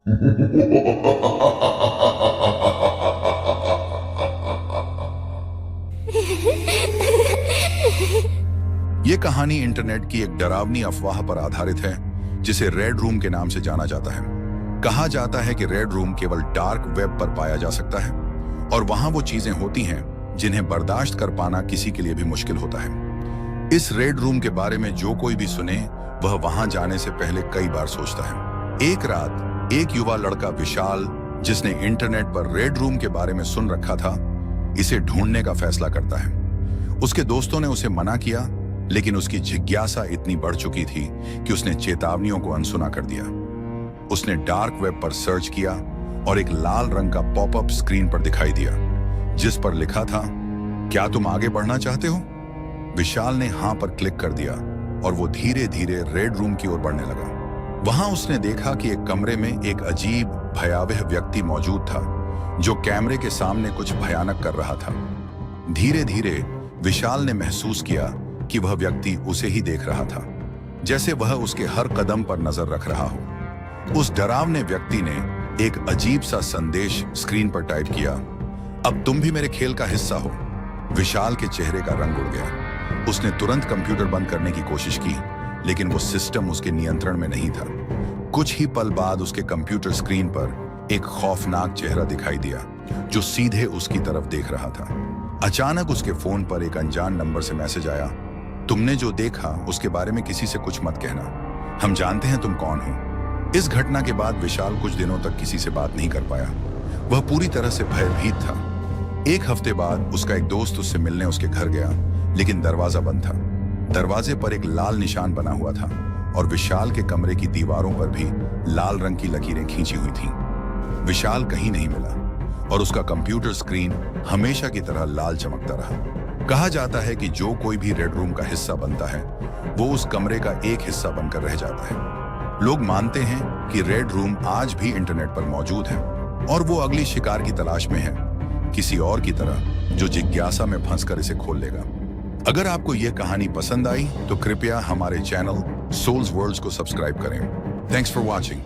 ये कहानी इंटरनेट की एक डरावनी अफवाह पर आधारित है जिसे रेड रूम के नाम से जाना जाता है। कहा जाता है कि रेड रूम केवल डार्क वेब पर पाया जा सकता है और वहां वो चीजें होती हैं जिन्हें बर्दाश्त कर पाना किसी के लिए भी मुश्किल होता है। इस रेड रूम के बारे में जो कोई भी सुने वह वहां जाने से पहले कई बार सोचता है। एक रात एक युवा लड़का विशाल, जिसने इंटरनेट पर रेड रूम के बारे में सुन रखा था, इसे ढूंढने का फैसला करता है। उसके दोस्तों ने उसे मना किया, लेकिन उसकी जिज्ञासा इतनी बढ़ चुकी थी कि उसने चेतावनियों को अनसुना कर दिया। उसने डार्क वेब पर सर्च किया और एक लाल रंग का पॉपअप स्क्रीन पर दिखाई दिया जिस पर लिखा था, क्या तुम आगे बढ़ना चाहते हो? विशाल ने हां पर क्लिक कर दिया और वो धीरे धीरे रेड रूम की ओर बढ़ने लगा। वहां उसने देखा कि एक कमरे में एक अजीब भयावह व्यक्ति मौजूद था जो कैमरे के सामने कुछ भयानक कर रहा था। धीरे धीरे विशाल ने महसूस किया कि वह व्यक्ति उसे ही देख रहा था, जैसे वह उसके हर कदम पर नजर रख रहा हो। उस डरावने व्यक्ति ने एक अजीब सा संदेश स्क्रीन पर टाइप किया, अब तुम भी मेरे खेल का हिस्सा हो। विशाल के चेहरे का रंग उड़ गया। उसने तुरंत कंप्यूटर बंद करने की कोशिश की, लेकिन वो सिस्टम उसके नियंत्रण में नहीं था। कुछ ही पल बाद उसके कंप्यूटर स्क्रीन पर एक खौफनाक चेहरा दिखाई दिया जो सीधे उसकी तरफ देख रहा था। अचानक उसके फोन पर एक अनजान नंबर से मैसेज आया, तुमने जो देखा उसके बारे में किसी से कुछ मत कहना, हम जानते हैं तुम कौन हो। इस घटना के बाद विशाल कुछ दिनों तक किसी से बात नहीं कर पाया। वह पूरी तरह से भयभीत था। एक हफ्ते बाद उसका एक दोस्त उससे मिलने उसके घर गया, लेकिन दरवाजा बंद था। दरवाजे पर एक लाल निशान बना हुआ था और विशाल के कमरे की दीवारों पर भी लाल रंग की लकीरें खींची हुई थीं। विशाल कहीं नहीं मिला और उसका कंप्यूटर स्क्रीन हमेशा की तरह लाल चमकता रहा। कहा जाता है कि जो कोई भी रेड रूम का हिस्सा बनता है वो उस कमरे का एक हिस्सा बनकर रह जाता है। लोग मानते हैं कि रेड रूम आज भी इंटरनेट पर मौजूद है और वो अगली शिकार की तलाश में है, किसी और की तरह जो जिज्ञासा में फंसकर इसे खोल लेगा। अगर आपको यह कहानी पसंद आई तो कृपया हमारे चैनल सोल्स वर्ल्ड्स को सब्सक्राइब करें। Thanks for watching.